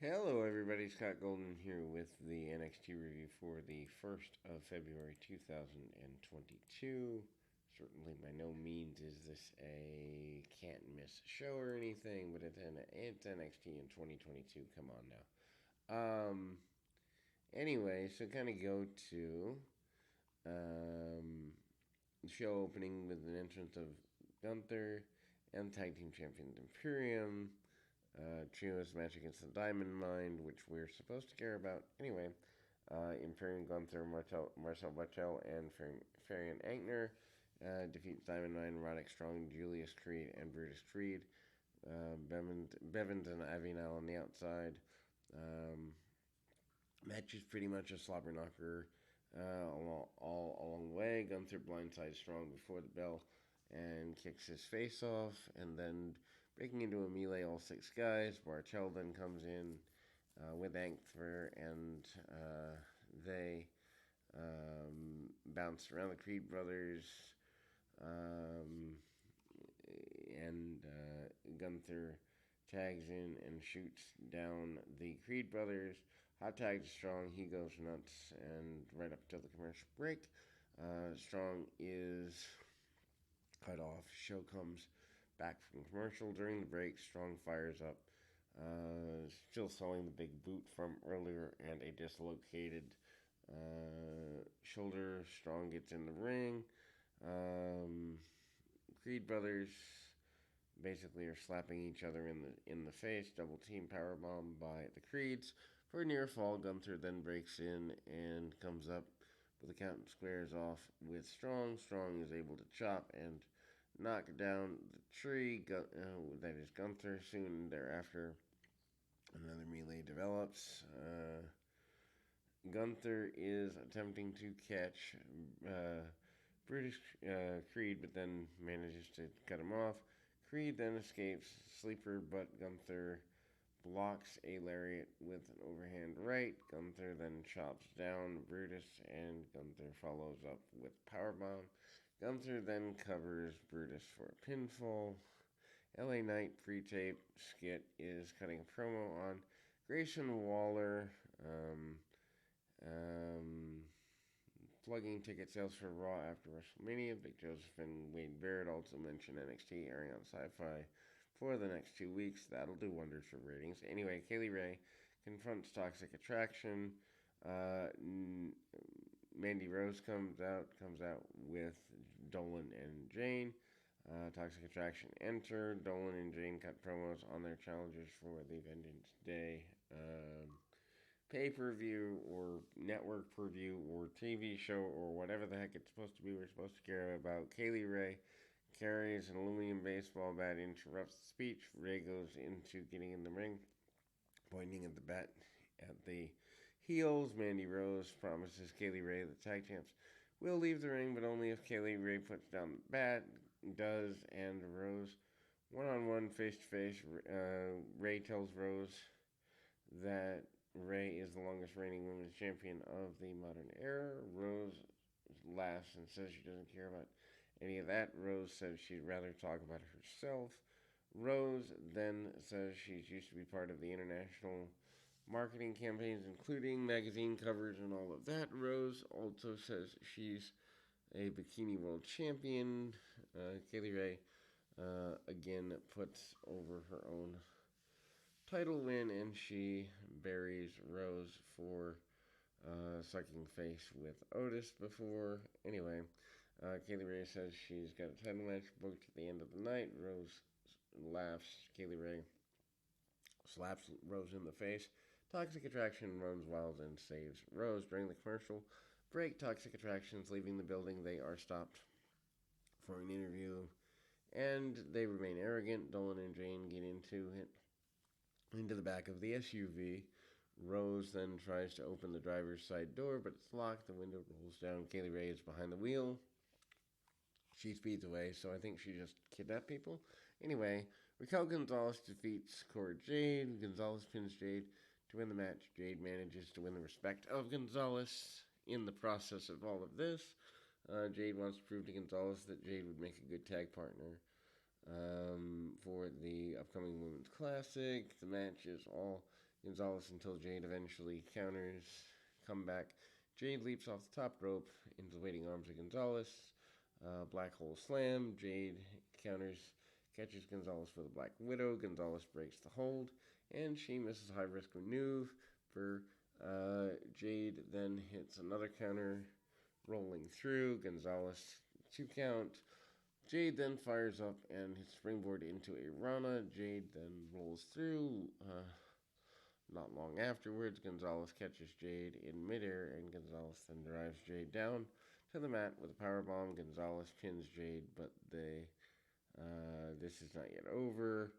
Hello, everybody. Scott Golden here with the NXT review for the 1st of February 2022. Certainly, by no means is this a can't miss show or anything, but it's NXT in 2022. Come on now. Anyway, so kind of go to um, the show opening with an entrance of Gunther and Tag Team Champions Imperium. Trios match against the Diamond Mine, which we're supposed to care about. Anyway, Imperium Gunther, Marcel Bartel, and Farian Ankner defeats Diamond Mine, Roderick Strong, Julius Creed, and Brutus Creed. Bevins and Avinal on the outside. Match is pretty much a slobber knocker all along the way. Gunther blindsides Strong before the bell and kicks his face off, and then breaking into a melee, all six guys. Bartel then comes in with Ankner, and they bounce around the Creed brothers, um, and Gunther tags in and shoots down the Creed brothers. Hot tag to Strong, he goes nuts, and right up till the commercial break, Strong is cut off. Show comes back from commercial. During the break, Strong fires up, still selling the big boot from earlier and a dislocated shoulder. Strong gets in the ring. Creed brothers basically are slapping each other in the face. Double team powerbomb by the Creeds for a near fall. Gunther then breaks in and comes up, but the count squares off with Strong. Strong is able to chop and knock down the tree. That is Gunther. Soon thereafter, another melee develops. Gunther is attempting to catch British Creed, but then manages to cut him off. Creed then escapes sleeper, but Gunther blocks a lariat with an overhand right. Gunther then chops down Brutus, and Gunther follows up with powerbomb. Gunther then covers Brutus for a pinfall. LA Knight pre-tape skit is cutting a promo on Grayson Waller, plugging ticket sales for Raw after WrestleMania. Big Joseph and Wade Barrett also mentioned NXT airing on Sci-Fi for the next 2 weeks. That'll do wonders for ratings. Anyway, Kaylee Ray confronts Toxic Attraction. Mandy Rose comes out with Dolan and Jane. Toxic Attraction enter. Dolan and Jane cut promos on their challenges for the Vengeance Day pay-per-view or network preview or TV show or whatever the heck it's supposed to be. We're supposed to care about. Kaylee Ray carries an aluminum baseball bat, interrupts the speech. Ray goes into getting in the ring, pointing at the bat at the heels. Mandy Rose promises Kaylee Ray the tag champs will leave the ring, but only if Kaylee Ray puts down the bat. Does, and Rose one-on-one, face-to-face. Ray tells Rose that Ray is the longest reigning women's champion of the modern era. Rose laughs and says she doesn't care about any of that. Rose says she'd rather talk about herself. Rose then says she's used to be part of the international marketing campaigns, including magazine covers and all of that. Rose also says she's a bikini world champion. Kaylee Ray again puts over her own title win, and she buries Rose for sucking face with Otis before. Anyway, Kaylee Ray says she's got a title match booked at the end of the night. Rose laughs. Kaylee Ray slaps Rose in the face. Toxic Attraction runs wild and saves Rose. During the commercial break, Toxic Attraction's leaving the building. They are stopped for an interview, and they remain arrogant. Dolan and Jane get into the back of the SUV. Rose then tries to open the driver's side door, but it's locked. The window rolls down. Kaylee Ray is behind the wheel. She speeds away, so I think she just kidnapped people. Anyway, Raquel Gonzalez defeats Jade. Gonzalez pins Jade to win the match. Jade manages to win the respect of Gonzalez in the process of all of this. Jade wants to prove to Gonzalez that Jade would make a good tag partner for the upcoming Women's Classic. The match is all Gonzalez until Jade eventually counters. Comeback. Jade leaps off the top rope into the waiting arms of Gonzalez. Black hole slam. Jade counters, catches Gonzalez with a Black Widow. Gonzalez breaks the hold, and she misses high risk maneuver. Jade then hits another counter, rolling through. Gonzalez 2 count. Jade then fires up and hits springboard into a Rana. Jade then rolls through. Not long afterwards, Gonzalez catches Jade in midair, and Gonzalez then drives Jade down to the mat with a powerbomb. Gonzalez pins Jade, but this is not yet over.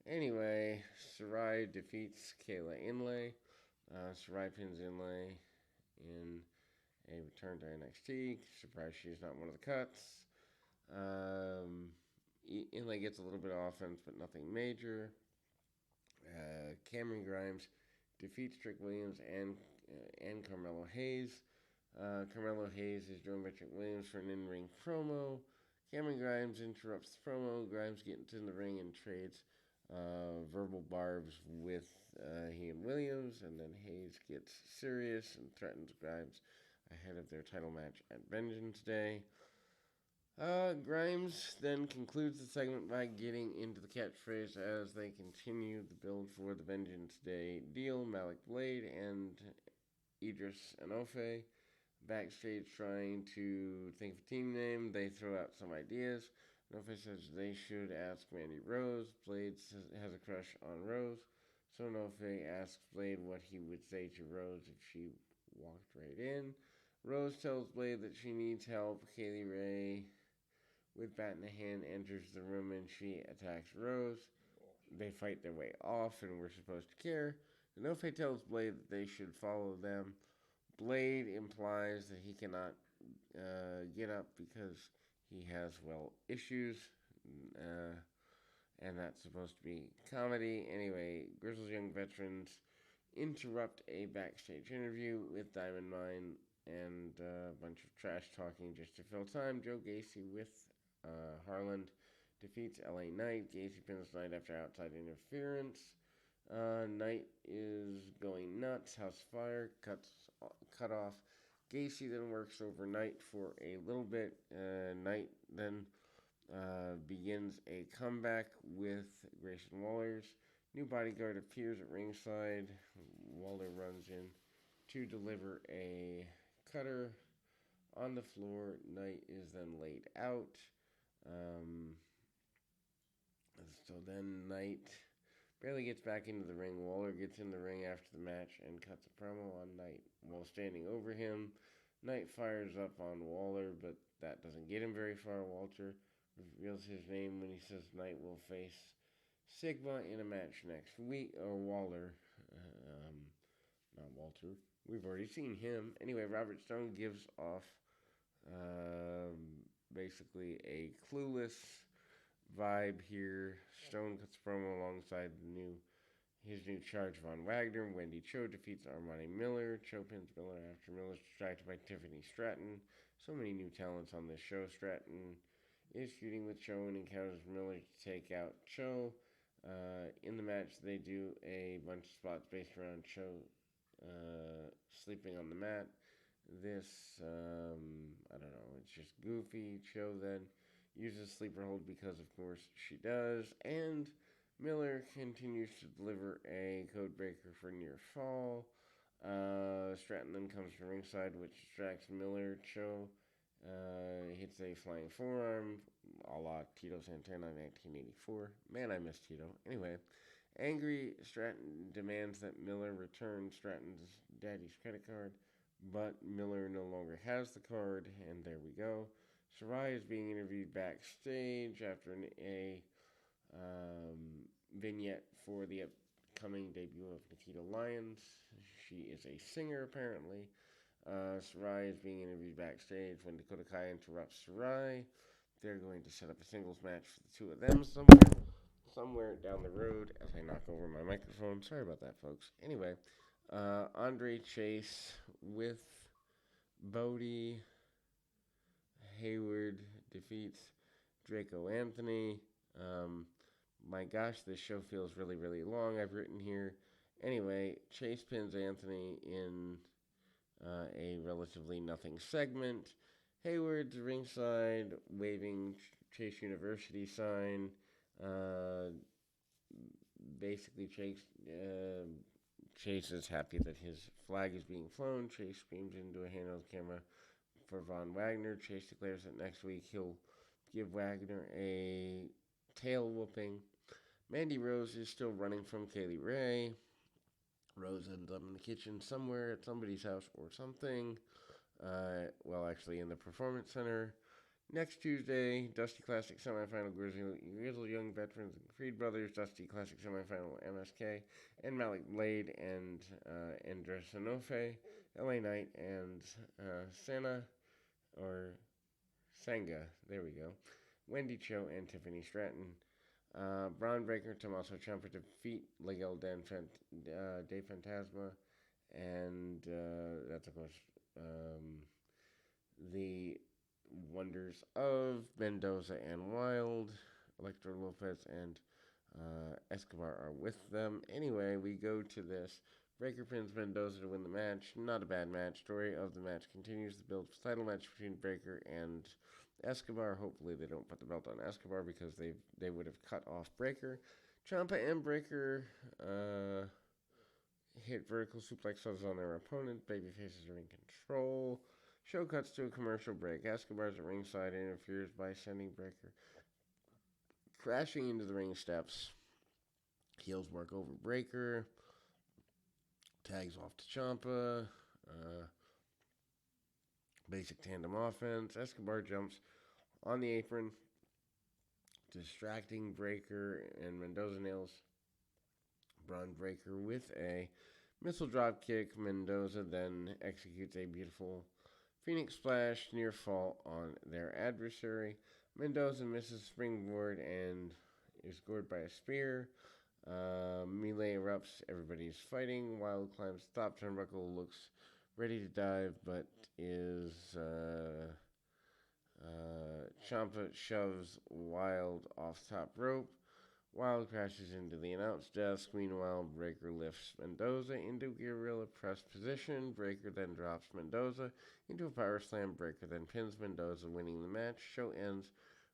Anyway, Sarai defeats Kayla Inlay. Sarai pins Inlay in a return to NXT. Surprised she's not one of the cuts. Inlay gets a little bit of offense, but nothing major. Cameron Grimes defeats Trick Williams and Carmelo Hayes. Carmelo Hayes is joined by Trick Williams for an in-ring promo. Cameron Grimes interrupts the promo. Grimes gets in the ring and trades verbal barbs with he and Williams, and then Hayes gets serious and threatens Grimes ahead of their title match at Vengeance Day. Grimes then concludes the segment by getting into the catchphrase as they continue the build for the Vengeance Day deal. Malik Blade and Idris Enofe backstage trying to think of a team name. They throw out some ideas. Enofe says they should ask Mandy Rose. Blade has a crush on Rose, so Enofe asks Blade what he would say to Rose if she walked right in. Rose tells Blade that she needs help. Kaylee Ray, with bat in hand, enters the room and she attacks Rose. They fight their way off and we're supposed to care. Enofe tells Blade that they should follow them. Blade implies that he cannot get up because he has, issues. And that's supposed to be comedy. Anyway, Grizzle's Young Veterans interrupt a backstage interview with Diamond Mine and a bunch of trash talking just to fill time. Joe Gacy with Harland defeats LA Knight. Gacy pins Knight after outside interference. Knight is going nuts. House Fire cut off. Gacy then works over Knight for a little bit. Knight then begins a comeback with Grayson Waller's new bodyguard appears at ringside. Waller runs in to deliver a cutter on the floor. Knight is then laid out. So then Knight barely gets back into the ring. Waller gets in the ring after the match and cuts a promo on Knight while standing over him. Knight fires up on Waller, but that doesn't get him very far. Walter reveals his name when he says Knight will face Sigma in a match next week. Or Waller. Not Walter. We've already seen him. Anyway, Robert Stone gives off basically a Clueless vibe here. Stone cuts a promo alongside his new charge, Von Wagner. Wendy Cho defeats Armani Miller. Cho pins Miller after Miller's distracted by Tiffany Stratton. So many new talents on this show. Stratton is feuding with Cho and encounters Miller to take out Cho. In the match, they do a bunch of spots based around Cho sleeping on the mat. This, I don't know, it's just goofy. Cho then uses sleeper hold because, of course, she does. And Miller continues to deliver a code breaker for near fall. Stratton then comes to ringside, which distracts Miller. Cho hits a flying forearm, a la Tito Santana in 1984. Man, I miss Tito. Anyway, angry, Stratton demands that Miller return Stratton's daddy's credit card, but Miller no longer has the card, and there we go. Sarai is being interviewed backstage after a vignette for the upcoming debut of Nikita Lyons. She is a singer, apparently. Sarai is being interviewed backstage when Dakota Kai interrupts Sarai. They're going to set up a singles match for the two of them somewhere down the road as I knock over my microphone. Sorry about that, folks. Anyway, Andre Chase with Bodhi. Hayward defeats Draco Anthony. My gosh, this show feels really, really long, I've written here. Anyway, Chase pins Anthony in a relatively nothing segment. Hayward's ringside, waving Chase University sign. Basically, Chase is happy that his flag is being flown. Chase screams into a handheld camera for Von Wagner. Chase declares that next week he'll give Wagner a tail whooping. Mandy Rose is still running from Kaylee Ray. Rose ends up in the kitchen somewhere at somebody's house or something. Actually in the Performance Center. Next Tuesday, Dusty Classic semifinal Grizzle Young Veterans and Creed Brothers, Dusty Classic semifinal MSK, and Malik Blade and Andresanofe, LA Knight and Sangha, there we go, Wendy Cho and Tiffany Stratton. Braun Breaker, Tommaso Ciampa defeat Miguel De Fantasma, and that's of course the wonders of Mendoza and Wilde. Electro Lopez and Escobar are with them. Anyway, we go to this. Breaker pins Mendoza to win the match. Not a bad match. Story of the match continues. The build for title match between Breaker and Escobar. Hopefully they don't put the belt on Escobar because they would have cut off Breaker. Ciampa and Breaker hit vertical suplexes on their opponent. Babyfaces are in control. Show cuts to a commercial break. Escobar's at ringside and interferes by sending Breaker crashing into the ring steps. Heels work over Breaker. Tags off to Ciampa. Basic tandem offense. Escobar jumps on the apron, distracting Breaker, and Mendoza nails Braun Breaker with a missile drop kick. Mendoza then executes a beautiful Phoenix Splash near fall on their adversary. Mendoza misses springboard and is gored by a spear. Melee erupts. Everybody's fighting. Wilde climbs top turnbuckle, looks ready to dive, but is Ciampa shoves Wilde off top rope. Wilde crashes into the announce desk. Meanwhile, Breaker lifts Mendoza into guerrilla press position. Breaker then drops Mendoza into a power slam. Breaker then pins Mendoza, winning the match. Show ends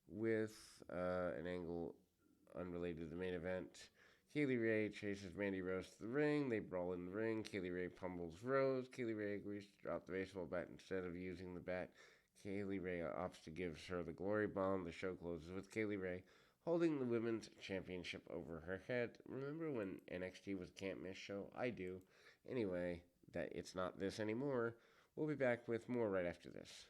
with an angle unrelated to the main event. Kaylee Ray chases Mandy Rose to the ring. They brawl in the ring. Kaylee Ray pummels Rose. Kaylee Ray agrees to drop the baseball bat instead of using the bat. Kaylee Ray opts to give her the glory bomb. The show closes with Kaylee Ray holding the women's championship over her head. Remember when NXT was a can't miss show? I do. Anyway, that it's not this anymore. We'll be back with more right after this.